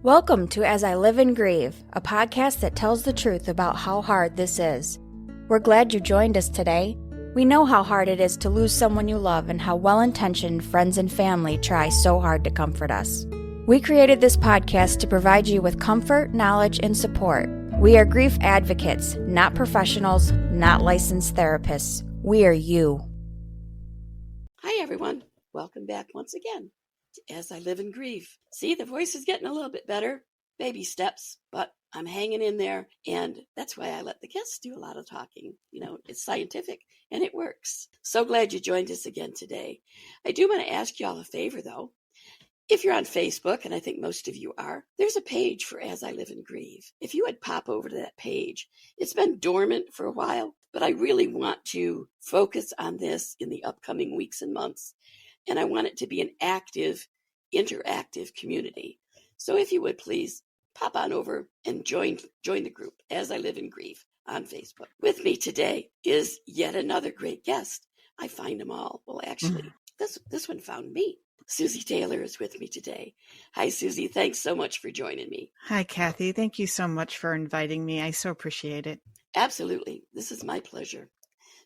Welcome to As I Live and Grieve, a podcast that tells the truth about how hard this is. We're glad you joined us today. We know how hard it is to lose someone you love and how well-intentioned friends and family try so hard to comfort us. We created this podcast to provide you with comfort, knowledge, and support. We are grief advocates, not professionals, not licensed therapists. We are you. Hi, everyone. Welcome back once again to As I Live and Grieve. See, the voice is getting a little bit better. Baby steps, but I'm hanging in there, and that's why I let the guests do a lot of talking. You know, it's scientific, and it works. So glad you joined us again today. I do want to ask you all a favor, though. If you're on Facebook, and I think most of you are, there's a page for As I Live and Grieve. If you would pop over to that page, it's been dormant for a while, but I really want to focus on this in the upcoming weeks and months, and I want it to be an active, interactive community. So if you would please pop on over and join the group As I Live and Grieve on Facebook. With me today is yet another great guest. I find them all. Well, actually, this one found me. Susie Taylor is with me today. Hi, Susie. Thanks so much for joining me. Hi, Kathy. Thank you so much for inviting me. I so appreciate it. Absolutely. This is my pleasure.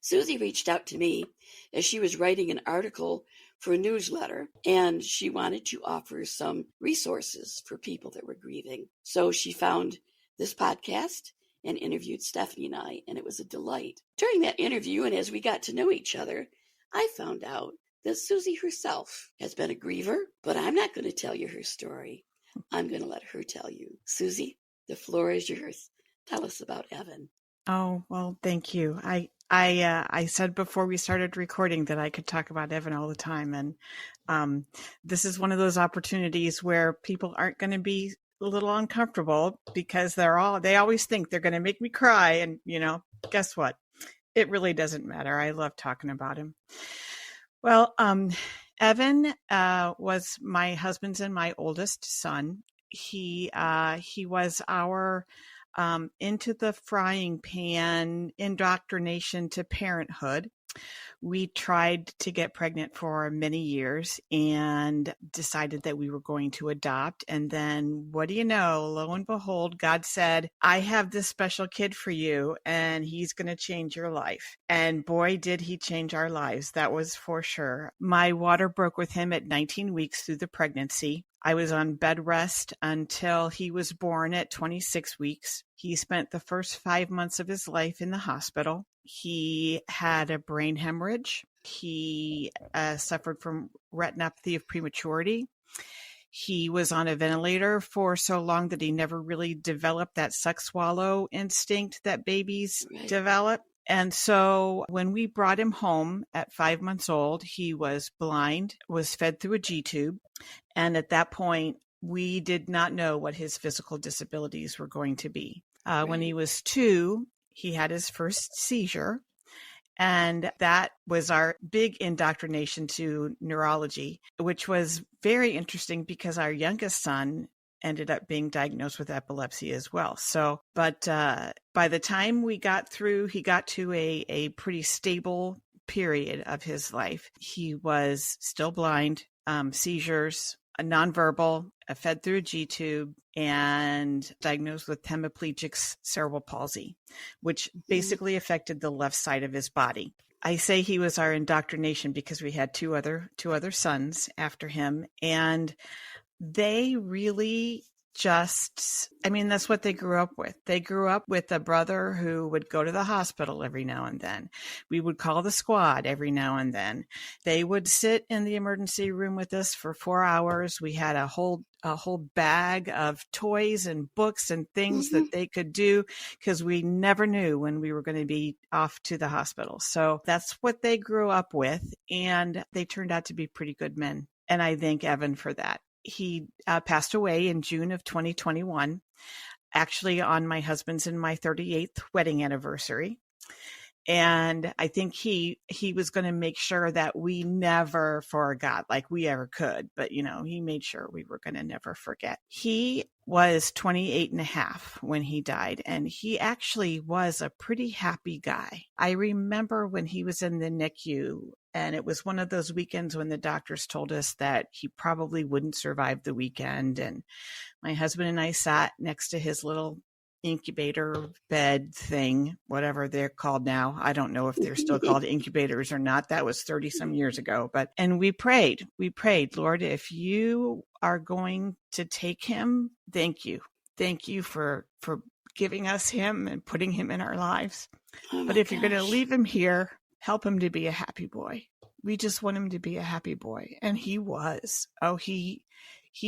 Susie reached out to me as she was writing an article for a newsletter, and she wanted to offer some resources for people that were grieving. So she found this podcast and interviewed Stephanie and I, and it was a delight. During that interview, and as we got to know each other, I found out that Susie herself has been a griever, but I'm not going to tell you her story. I'm going to let her tell you. Susie, the floor is yours. Tell us about Evan. Oh, well, thank you. I said before we started recording that I could talk about Evan all the time. And this is one of those opportunities where people aren't going to be a little uncomfortable because they always think they're going to make me cry. And, guess what? It really doesn't matter. I love talking about him. Well, Evan was my husband's and my oldest son. He was our into the frying pan indoctrination to parenthood. We tried to get pregnant for many years and decided that we were going to adopt. And then, what do you know? Lo and behold, God said, I have this special kid for you, and he's going to change your life. And boy, did he change our lives. That was for sure. My water broke with him at 19 weeks through the pregnancy. I was on bed rest until he was born at 26 weeks. He spent the first 5 months of his life in the hospital. He had a brain hemorrhage. He suffered from retinopathy of prematurity. He was on a ventilator for so long that he never really developed that suck-swallow instinct that babies develop. And so when we brought him home at 5 months old, he was blind, was fed through a G-tube. And at that point, we did not know what his physical disabilities were going to be. When he was 2, he had his first seizure. And that was our big indoctrination to neurology, which was very interesting because our youngest son ended up being diagnosed with epilepsy as well. So, but by the time we got through, he got to a pretty stable period of his life. He was still blind, seizures, nonverbal, fed through a G-tube, and diagnosed with hemiplegic cerebral palsy, which basically affected the left side of his body. I say he was our indoctrination because we had two other sons after him, and they really that's what they grew up with. They grew up with a brother who would go to the hospital every now and then. We would call the squad every now and then. They would sit in the emergency room with us for 4 hours. We had a whole bag of toys and books and things that they could do because we never knew when we were going to be off to the hospital. So that's what they grew up with, and they turned out to be pretty good men. And I thank Evan for that. He passed away in June of 2021, actually on my husband's and my 38th wedding anniversary. And I think he was going to make sure that we never forgot, like we ever could. But, he made sure we were going to never forget. He was 28 and a half when he died. And he actually was a pretty happy guy. I remember when he was in the NICU, and it was one of those weekends when the doctors told us that he probably wouldn't survive the weekend. And my husband and I sat next to his little incubator bed thing, whatever they're called now. I don't know if they're still called incubators or not. That was 30 some years ago. And we prayed, Lord, if you are going to take him, thank you. Thank you for giving us him and putting him in our lives. But if you're going to leave him here, help him to be a happy boy. We just want him to be a happy boy. And he was. Oh, he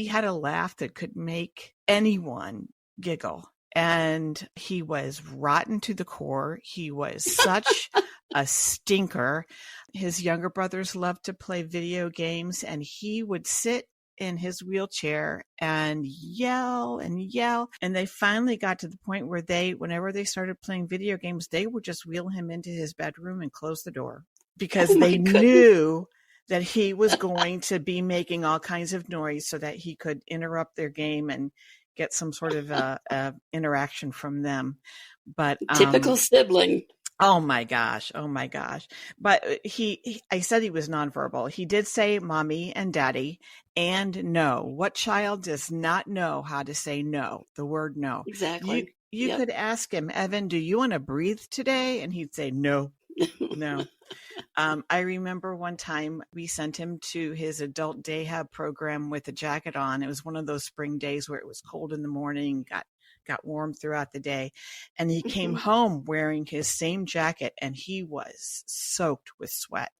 had a laugh that could make anyone giggle. And he was rotten to the core. He was such a stinker. His younger brothers loved to play video games, and he would sit in his wheelchair and yell and yell. And they finally got to the point where whenever they started playing video games, they would just wheel him into his bedroom and close the door because they knew that he was going to be making all kinds of noise so that he could interrupt their game and get some sort of interaction from them. But typical sibling. Oh my gosh. But I said he was nonverbal. He did say mommy and daddy and no. What child does not know how to say no? The word no. Exactly. You could ask him, Evan, do you want to breathe today? And he'd say no. No. I remember one time we sent him to his adult day hab program with a jacket on. It was one of those spring days where it was cold in the morning, got warm throughout the day. And he came home wearing his same jacket and he was soaked with sweat.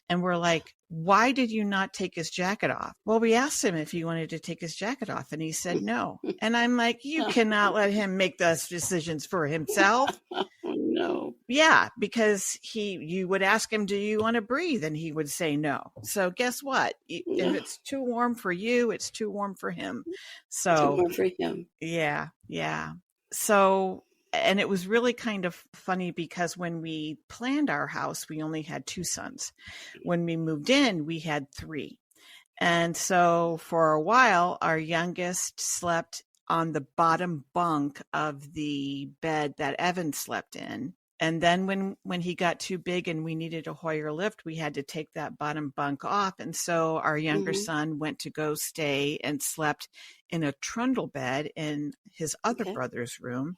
And we're like, why did you not take his jacket off? Well, we asked him if he wanted to take his jacket off and he said no. And I'm like, you cannot let him make those decisions for himself. No. Yeah, because you would ask him, do you want to breathe? And he would say no. So guess what? If it's too warm for you, it's too warm for him. So too warm for him. Yeah. So, and it was really kind of funny because when we planned our house, we only had 2 sons. When we moved in, we had 3. And so for a while, our youngest slept on the bottom bunk of the bed that Evan slept in. And then when he got too big and we needed a Hoyer lift, we had to take that bottom bunk off. And so our younger son went to go stay and slept in a trundle bed in his other brother's room.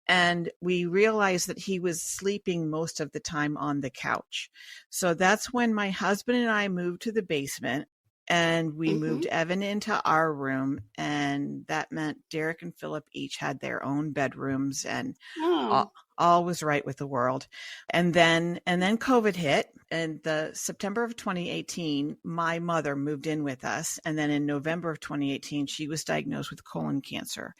And we realized that he was sleeping most of the time on the couch. So that's when my husband and I moved to the basement. And we moved Evan into our room, and that meant Derek and Philip each had their own bedrooms, and all was right with the world. And then COVID hit, and the September of 2018, my mother moved in with us. And then in November of 2018, she was diagnosed with colon cancer.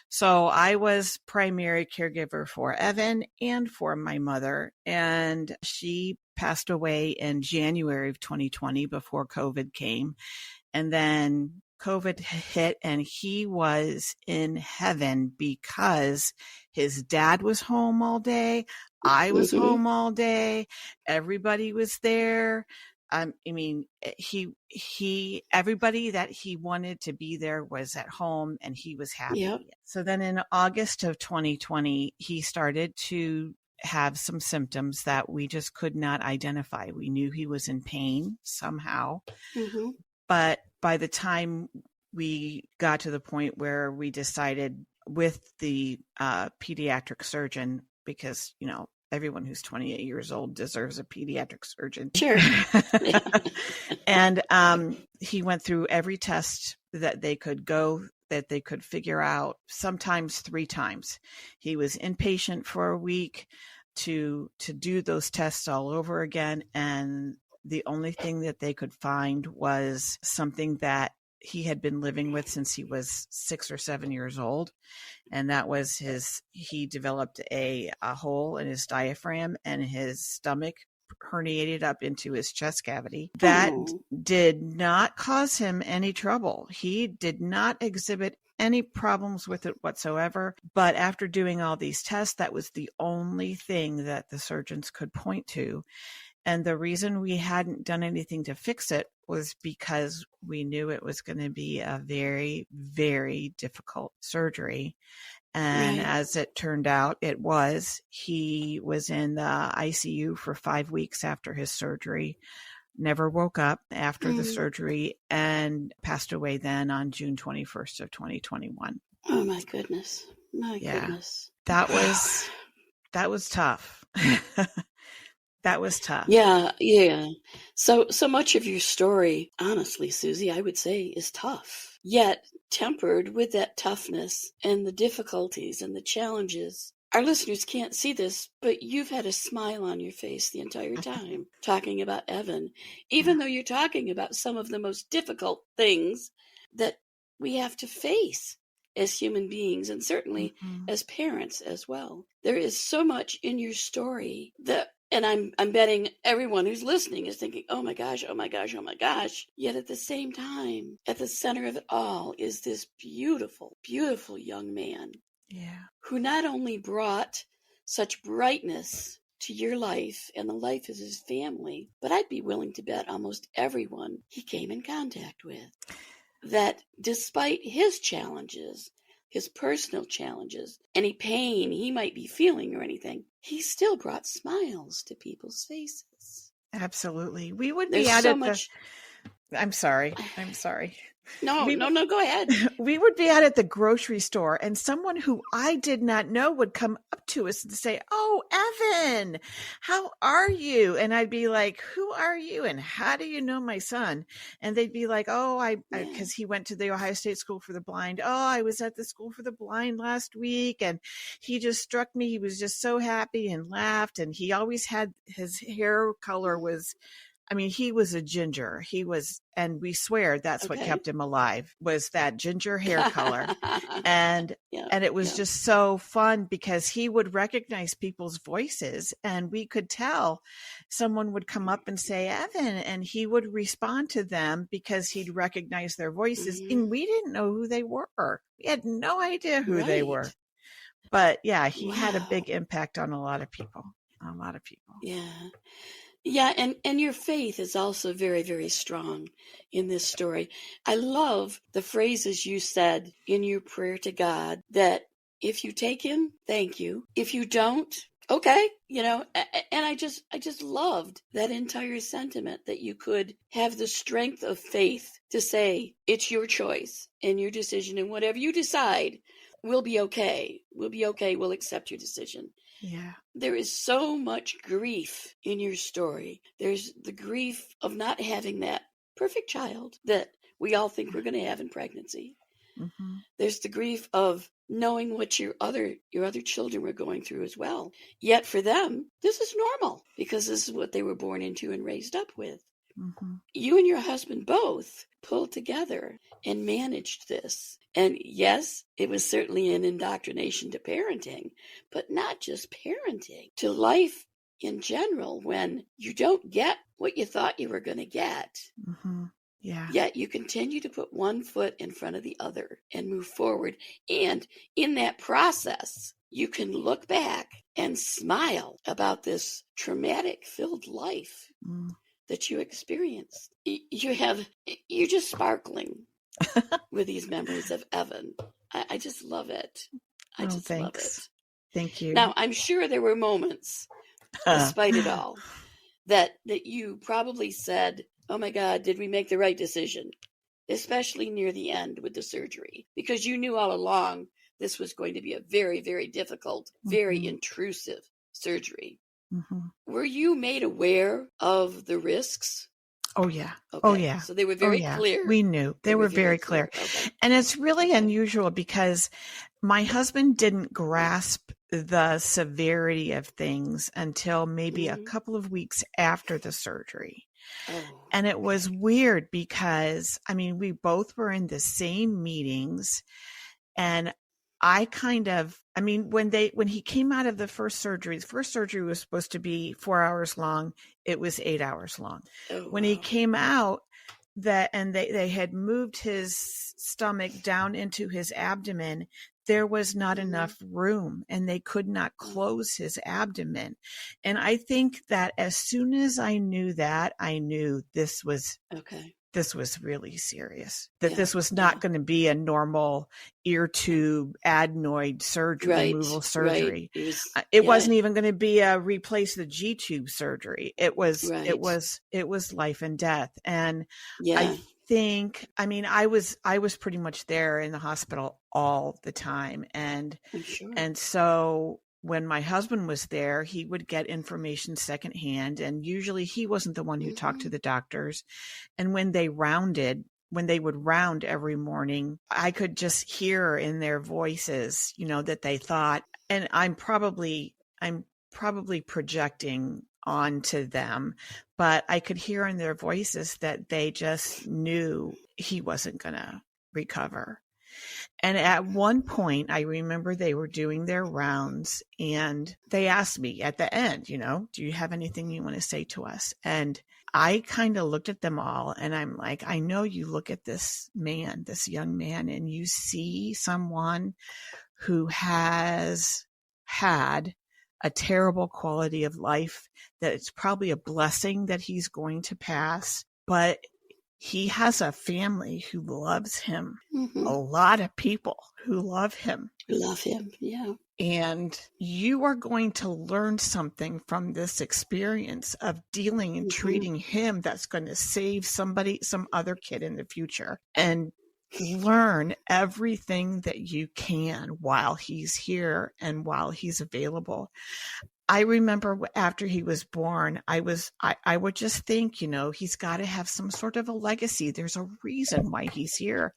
So I was primary caregiver for Evan and for my mother, and she passed away in January of 2020 before COVID came. And then COVID hit and he was in heaven because his dad was home all day. I was home all day. Everybody was there. I mean, everybody that he wanted to be there was at home and he was happy. Yep. So then in August of 2020, he started to have some symptoms that we just could not identify. We knew he was in pain somehow, but by the time we got to the point where we decided with the pediatric surgeon, because, everyone who's 28 years old deserves a pediatric surgeon. Sure. And he went through every test that they could figure out, sometimes 3 times. He was inpatient for a week to do those tests all over again. And the only thing that they could find was something that he had been living with since he was 6 or 7 years old. And that was he developed a hole in his diaphragm and his stomach herniated up into his chest cavity. That did not cause him any trouble. He did not exhibit any problems with it whatsoever. But after doing all these tests, that was the only thing that the surgeons could point to. And the reason we hadn't done anything to fix it was because we knew it was going to be a very, very difficult surgery. And Right. as it turned out, he was in the ICU for 5 weeks after his surgery, never woke up after the surgery, and passed away then on June 21st of 2021. Oh my goodness. My goodness. That was tough. That was tough. Yeah. So much of your story, honestly, Susie, I would say is tough, yet tempered with that toughness and the difficulties and the challenges. Our listeners can't see this, but you've had a smile on your face the entire time talking about Evan, even though you're talking about some of the most difficult things that we have to face as human beings, and certainly as parents as well. There is so much in your story that, and I'm betting everyone who's listening is thinking, oh my gosh, oh my gosh, oh my gosh. Yet at the same time, at the center of it all is this beautiful, beautiful young man. Yeah. Who not only brought such brightness to your life and the life of his family, but I'd be willing to bet almost everyone he came in contact with, that despite his challenges, his personal challenges, any pain he might be feeling or anything, he still brought smiles to people's faces. Absolutely. We would There's be at so it. much. I'm sorry. No, go ahead. We would be out at the grocery store, and someone who I did not know would come up to us and say, "Oh, Evan, how are you?" And I'd be like, "Who are you? And how do you know my son?" And they'd be like, "Oh, because he went to the Ohio State School for the Blind. Oh, I was at the School for the Blind last week, and he just struck me. He was just so happy and laughed, and he always had his hair color was." I mean, he was a ginger. And we swear that's what kept him alive, was that ginger hair color. And it was just so fun because he would recognize people's voices, and we could tell someone would come up and say, Evan, and he would respond to them because he'd recognize their voices. And we didn't know who they were. We had no idea who they were. But yeah, he had a big impact on a lot of people. Yeah, and your faith is also very, very strong in this story. I love the phrases you said in your prayer to God, that if you take him, thank you. If you don't, okay, and I just loved that entire sentiment, that you could have the strength of faith to say it's your choice and your decision, and whatever you decide, we'll be okay. We'll accept your decision. Yeah. There is so much grief in your story. There's the grief of not having that perfect child that we all think we're going to have in pregnancy. There's the grief of knowing what your other children were going through as well. Yet for them, this is normal because this is what they were born into and raised up with. You and your husband both pulled together and managed this. And yes, it was certainly an indoctrination to parenting, but not just parenting, to life in general, when you don't get what you thought you were going to get. Yeah. Yet you continue to put one foot in front of the other and move forward. And in that process, you can look back and smile about this traumatic-filled life that you experienced. You're just sparkling with these memories of Evan. I just love it. I just love it. Thank you. Now, I'm sure there were moments, despite it all, that you probably said, oh my God, did we make the right decision? Especially near the end with the surgery, because you knew all along this was going to be a very, very difficult, very intrusive surgery. Were you made aware of the risks? Oh, yeah. Okay. Oh, yeah. So they were very clear. We knew. They were very clear. Okay. And it's really unusual because my husband didn't grasp the severity of things until maybe a couple of weeks after the surgery. And it was weird because, I mean, we both were in the same meetings, and when he came out of the first surgery was supposed to be 4 hours long. It was 8 hours long. When he came out, they had moved his stomach down into his abdomen. There was not enough room, and they could not close his abdomen. And I think that as soon as I knew that, I knew this was really serious, that this was not going to be a normal ear tube adenoid surgery, removal surgery. It wasn't even going to be a replace the G tube surgery. It was life and death. And I was pretty much there in the hospital all the time. And so when my husband was there, he would get information secondhand, and usually he wasn't the one who talked to the doctors. And when they would round every morning, I could just hear in their voices, that they thought, and I'm probably projecting onto them, but I could hear in their voices that they just knew he wasn't going to recover. And at one point, I remember they were doing their rounds, and they asked me at the end, do you have anything you want to say to us? And I kind of looked at them all, and I'm like, I know you look at this young man, and you see someone who has had a terrible quality of life, that it's probably a blessing that he's going to pass, but he has a family who loves him, a lot of people who love him. Yeah. And you are going to learn something from this experience of dealing and treating him that's going to save some other kid in the future. And learn everything that you can while he's here and while he's available. I remember after he was born, I would just think, he's got to have some sort of a legacy. There's a reason why he's here.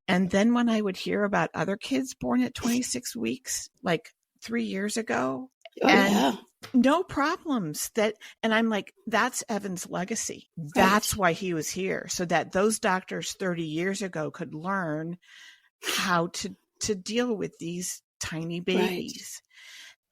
And then when I would hear about other kids born at 26 weeks, like 3 years ago, no problems, and I'm like, that's Evan's legacy. That's why he was here, so that those doctors 30 years ago could learn how to deal with these tiny babies.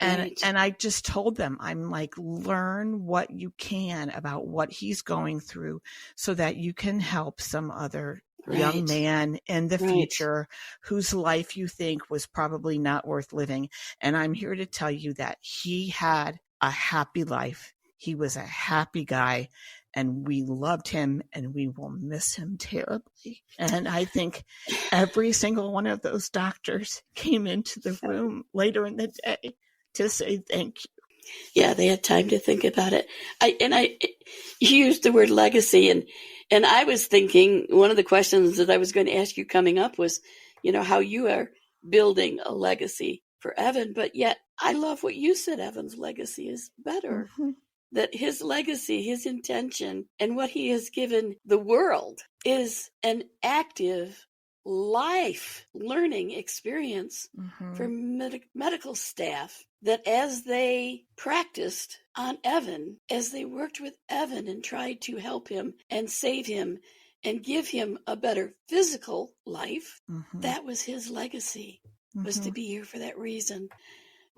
And I just told them, I'm like, learn what you can about what he's going through so that you can help some other young man in the future whose life you think was probably not worth living. And I'm here to tell you that he had a happy life. He was a happy guy, and we loved him, and we will miss him terribly. And I think every single one of those doctors came into the room later in the day to say thank you. Yeah, they had time to think about it. You used the word legacy, and I was thinking one of the questions that I was going to ask you coming up was, how you are building a legacy for Evan, but yet I love what you said. Evan's legacy is better. That his legacy, his intention, and what he has given the world is an active life learning experience for medical staff, that as they practiced on Evan, as they worked with Evan and tried to help him and save him and give him a better physical life, that was his legacy, was to be here for that reason,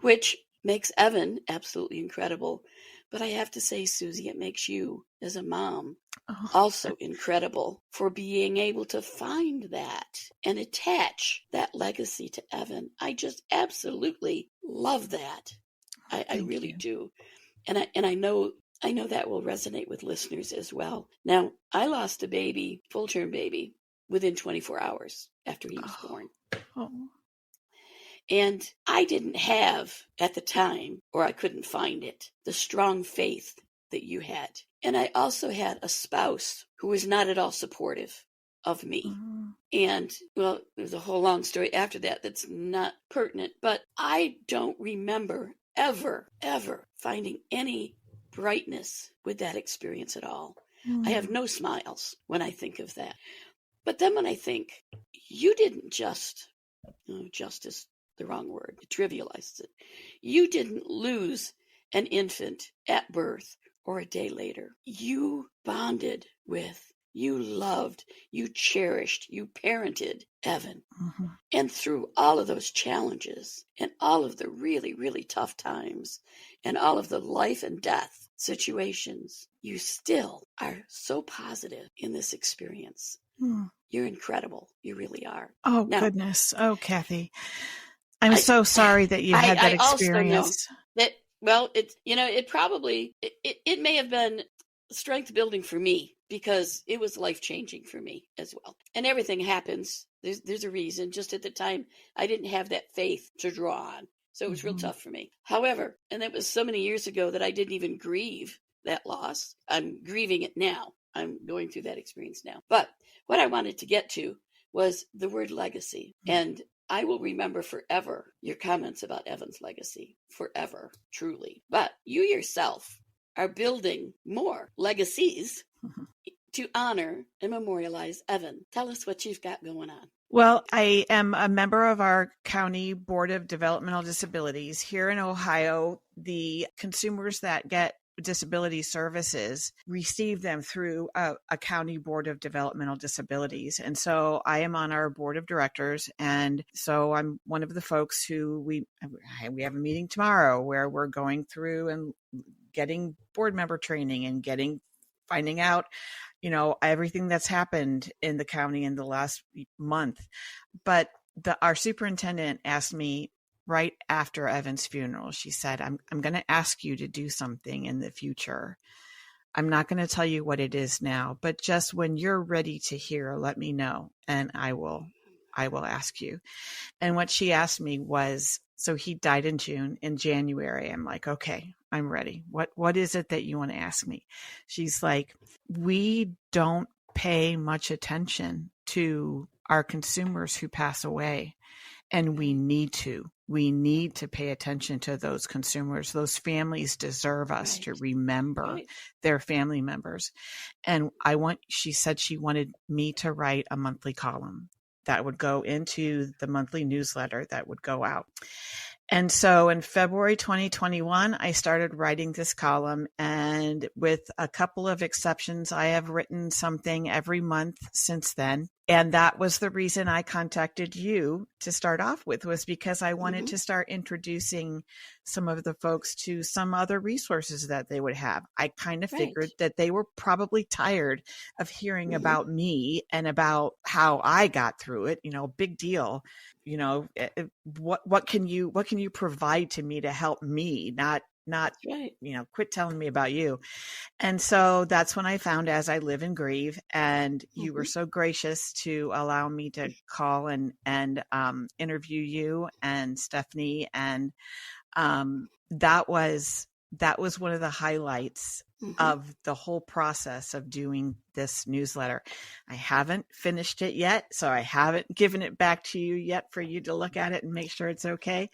which makes Evan absolutely incredible. But I have to say, Susie, it makes you as a mom also incredible for being able to find that and attach that legacy to Evan. I just absolutely love that. I really do. And I know that will resonate with listeners as well. Now, I lost a baby, full-term baby, within 24 hours after he was born. And I didn't have at the time, or I couldn't find it, the strong faith that you had. And I also had a spouse who was not at all supportive of me. And, well, there's a whole long story after that that's not pertinent, but I don't remember ever finding any brightness with that experience at all. I have no smiles when I think of that. But then when I think, you didn't just is the wrong word, it trivializes it. You didn't lose an infant at birth or a day later. You bonded with, you loved, you cherished, you parented Evan. And through all of those challenges and all of the really, really tough times and all of the life and death situations, you still are so positive in this experience. You're incredible. You really are. Oh, Now, goodness. Oh, Kathy. I'm so sorry that you had that I also know experience. that, well, it probably, it may have been strength building for me because it was life changing for me as well. And everything happens. There's a reason. Just at the time, I didn't have that faith to draw on. So it was real tough for me. However, and that was so many years ago that I didn't even grieve that loss. I'm grieving it now. I'm going through that experience now. But what I wanted to get to was the word legacy. And I will remember forever your comments about Evan's legacy, forever, truly. But you yourself are building more legacies to honor and memorialize Evan. Tell us what you've got going on. Well, I am a member of our county board of developmental disabilities. Here in Ohio, the consumers that get disability services receive them through a county board of developmental disabilities. And so I am on our board of directors. And so I'm one of the folks who we have a meeting tomorrow where we're going through and getting board member training and finding out, everything that's happened in the county in the last month. But our superintendent asked me right after Evan's funeral, she said, I'm going to ask you to do something in the future. I'm not going to tell you what it is now, but just when you're ready to hear, let me know. And I will ask you. And what she asked me was, so he died in June. In January, I'm like, okay, I'm ready. What is it that you want to ask me? She's like, we don't pay much attention to our consumers who pass away. And we need to pay attention to those consumers. Those families deserve us to remember their family members. And she said she wanted me to write a monthly column that would go into the monthly newsletter that would go out. And so in February 2021, I started writing this column, and with a couple of exceptions, I have written something every month since then. And that was the reason I contacted you to start off with, was because I wanted to start introducing some of the folks to some other resources that they would have. I kind of figured that they were probably tired of hearing about me and about how I got through it, big deal. What can you provide to me to help me, not quit telling me about you. And so that's when I found As I Live and Grieve, and you were so gracious to allow me to call and interview you and Stephanie. And that was one of the highlights of the whole process of doing this newsletter. I haven't finished it yet, so I haven't given it back to you yet for you to look at it and make sure it's okay.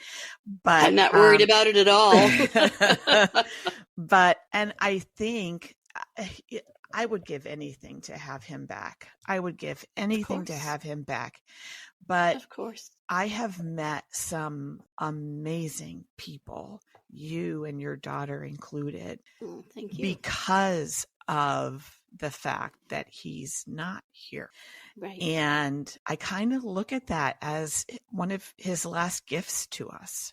But I'm not worried about it at all. And I think I would give anything to have him back. I would give anything to have him back. But of course, I have met some amazing people, you and your daughter included, thank you, because of the fact that he's not here. Right. And I kind of look at that as one of his last gifts to us.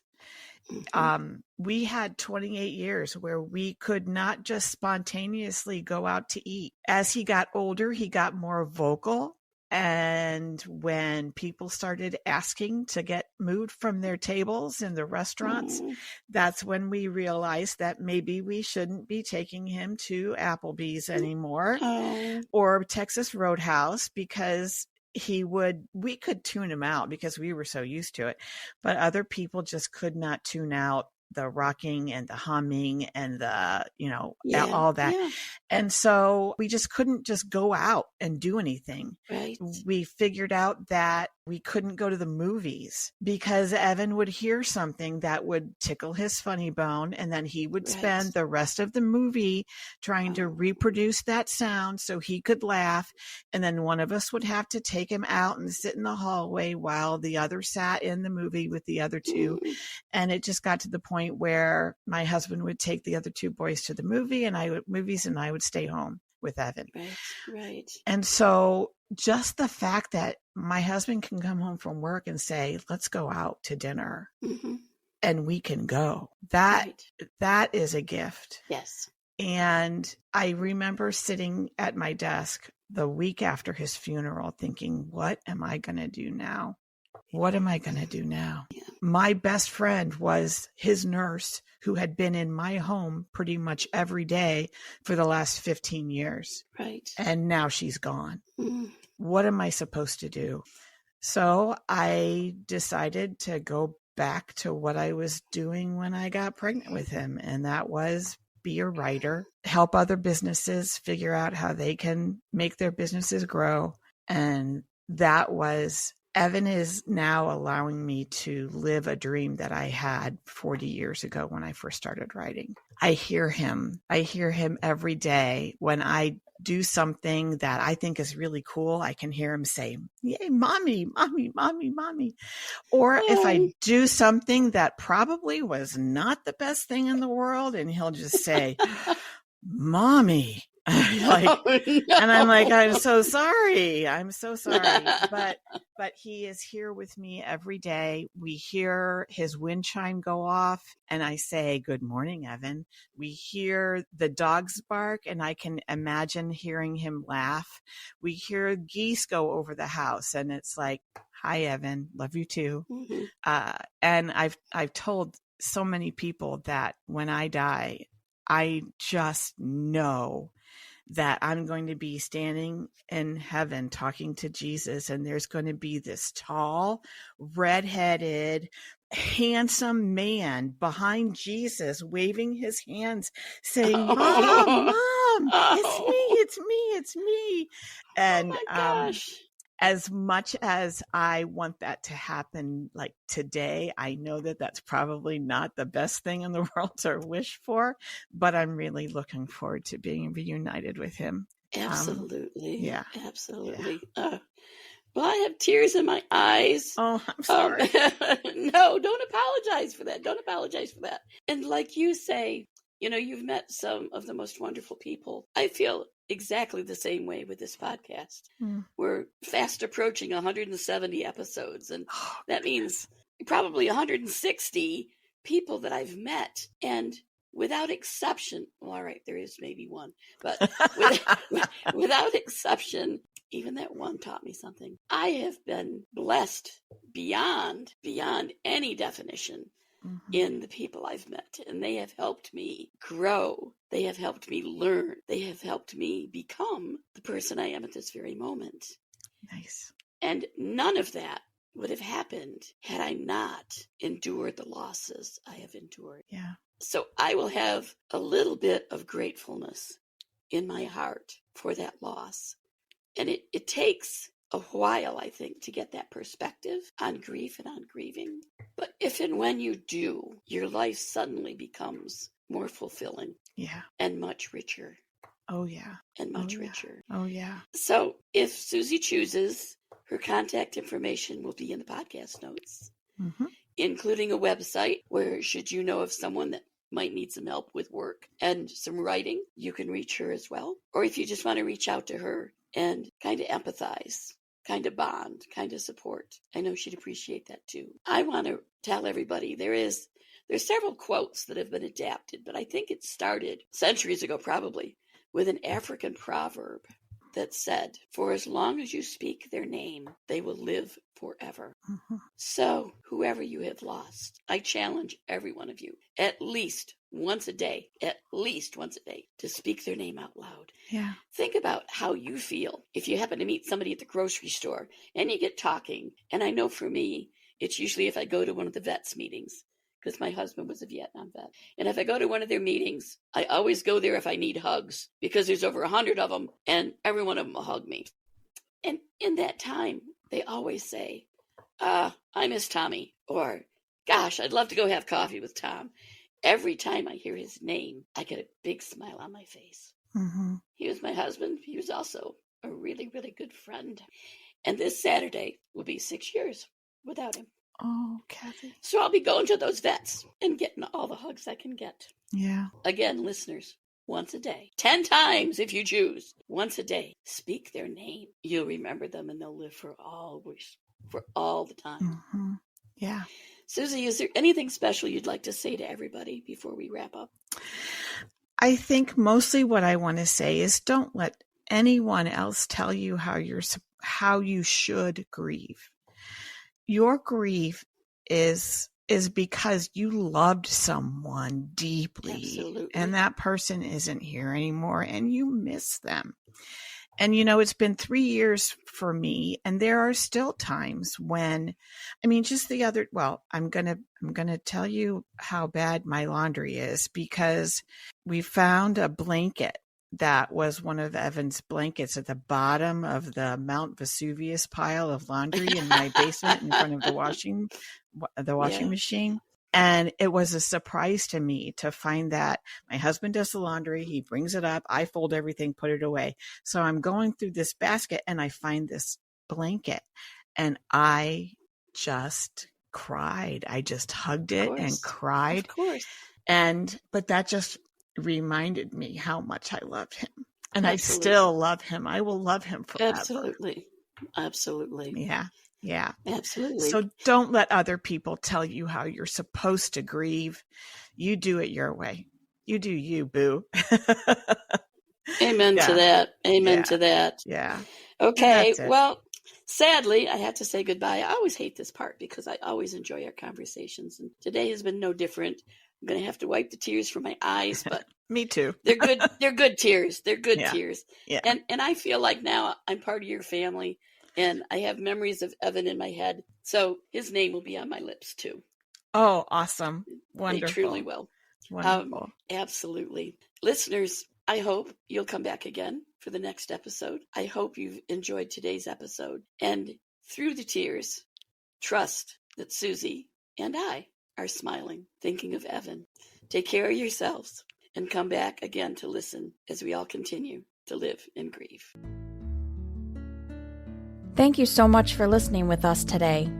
We had 28 years where we could not just spontaneously go out to eat. As he got older, he got more vocal. And when people started asking to get moved from their tables in the restaurants, that's when we realized that maybe we shouldn't be taking him to Applebee's anymore or Texas Roadhouse, because we could tune him out because we were so used to it, but other people just could not tune out the rocking and the humming and the, all that. Yeah. And so we just couldn't just go out and do anything. Right. We figured out that we couldn't go to the movies because Evan would hear something that would tickle his funny bone, and then he would spend the rest of the movie trying to reproduce that sound so he could laugh. And then one of us would have to take him out and sit in the hallway while the other sat in the movie with the other two. And it just got to the point where my husband would take the other two boys to the movie and I would stay home with Evan. Right. And so just the fact that my husband can come home from work and say, let's go out to dinner, and we can go, that is a gift. Yes. And I remember sitting at my desk the week after his funeral thinking, what am I going to do now? What am I going to do now? Yeah. My best friend was his nurse who had been in my home pretty much every day for the last 15 years. Right. And now she's gone. Mm. What am I supposed to do? So I decided to go back to what I was doing when I got pregnant with him. And that was be a writer, help other businesses figure out how they can make their businesses grow. And that was, Evan is now allowing me to live a dream that I had 40 years ago when I first started writing. I hear him every day when I do something that I think is really cool. I can hear him say, yay, mommy, mommy, mommy, mommy. Or if I do something that probably was not the best thing in the world, and he'll just say, mommy. Like, Oh, no. And I'm like, I'm so sorry. But he is here with me every day. We hear his wind chime go off and I say, good morning, Evan. We hear the dogs bark and I can imagine hearing him laugh. We hear geese go over the house and it's like, hi, Evan. Love you too. Mm-hmm. And I've told so many people that when I die, I just know that I'm going to be standing in heaven talking to Jesus, and there's going to be this tall, redheaded, handsome man behind Jesus waving his hands saying, Mom, it's me. And oh my gosh. As much as I want that to happen like today, I know that that's probably not the best thing in the world to wish for, but I'm really looking forward to being reunited with him. Absolutely. Yeah. Absolutely. Yeah. Well, I have tears in my eyes. Oh, I'm sorry. No, don't apologize for that. Don't apologize for that. And like you say, you've met some of the most wonderful people. I feel exactly the same way with this podcast. We're fast approaching 170 episodes, and that means probably 160 people that I've met. And without exception, well, all right, there is maybe one, but without exception, even that one taught me something. I have been blessed beyond any definition in the people I've met, and they have helped me grow. They have helped me learn. They have helped me become the person I am at this very moment. Nice. And none of that would have happened had I not endured the losses I have endured. Yeah. So I will have a little bit of gratefulness in my heart for that loss. And it takes a while, I think, to get that perspective on grief and on grieving. But if and when you do, your life suddenly becomes more fulfilling. Yeah. And much richer. Oh, yeah. And much richer. Oh, yeah. So if Susie chooses, her contact information will be in the podcast notes, including a website where, should you know of someone that might need some help with work and some writing, you can reach her as well. Or if you just want to reach out to her and kind of empathize, kind of bond, kind of support, I know she'd appreciate that too. I want to tell everybody there's several quotes that have been adapted, but I think it started centuries ago probably with an African proverb that said, for as long as you speak their name, they will live forever. So whoever you have lost, I challenge every one of you at least once a day, to speak their name out loud. Yeah. Think about how you feel if you happen to meet somebody at the grocery store and you get talking. And I know for me, it's usually if I go to one of the vets meetings, because my husband was a Vietnam vet. And if I go to one of their meetings, I always go there if I need hugs, because there's over 100 of them and every one of them will hug me. And in that time, they always say, I miss Tommy, or gosh, I'd love to go have coffee with Tom. Every time I hear his name, I get a big smile on my face. He was my husband. He was also a really, really good friend. And this Saturday will be 6 years without him. Oh, Kathy. So I'll be going to those vets and getting all the hugs I can get. Yeah. Again, listeners, once a day, 10 times if you choose, once a day, speak their name. You'll remember them and they'll live for all the time. Yeah. Susie, is there anything special you'd like to say to everybody before we wrap up? I think mostly what I want to say is don't let anyone else tell you how you should grieve. Your grief is because you loved someone deeply. Absolutely. And that person isn't here anymore and you miss them. And, it's been 3 years for me, and there are still times when, just the other, I'm going to tell you how bad my laundry is, because we found a blanket that was one of Evan's blankets at the bottom of the Mount Vesuvius pile of laundry in my basement in front of the washing machine. And it was a surprise to me to find that my husband does the laundry. He brings it up. I fold everything, put it away. So I'm going through this basket and I find this blanket and I just cried. I just hugged it and cried. Of course. But that just reminded me how much I love him. And I still love him. I will love him forever. Absolutely. Yeah. Absolutely. So don't let other people tell you how you're supposed to grieve. You do it your way. You do you, boo. Amen to that. Amen to that. Yeah. Okay. Well, sadly, I have to say goodbye. I always hate this part because I always enjoy our conversations. And today has been no different. I'm going to have to wipe the tears from my eyes, but me too. They're good. They're good tears. They're good tears. Yeah. And I feel like now I'm part of your family. And I have memories of Evan in my head. So his name will be on my lips too. Oh, awesome. Wonderful. They truly will. Wonderful. Absolutely. Listeners, I hope you'll come back again for the next episode. I hope you've enjoyed today's episode. And through the tears, trust that Susie and I are smiling, thinking of Evan. Take care of yourselves and come back again to listen as we all continue to live in grief. Thank you so much for listening with us today.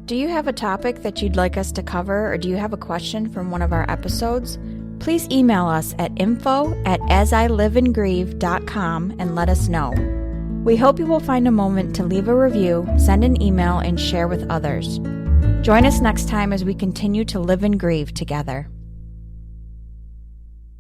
Do you have a topic that you'd like us to cover, or do you have a question from one of our episodes? Please email us at info@asiliveinGrieve.com and let us know. We hope you will find a moment to leave a review, send an email, and share with others. Join us next time as we continue to live and grieve together.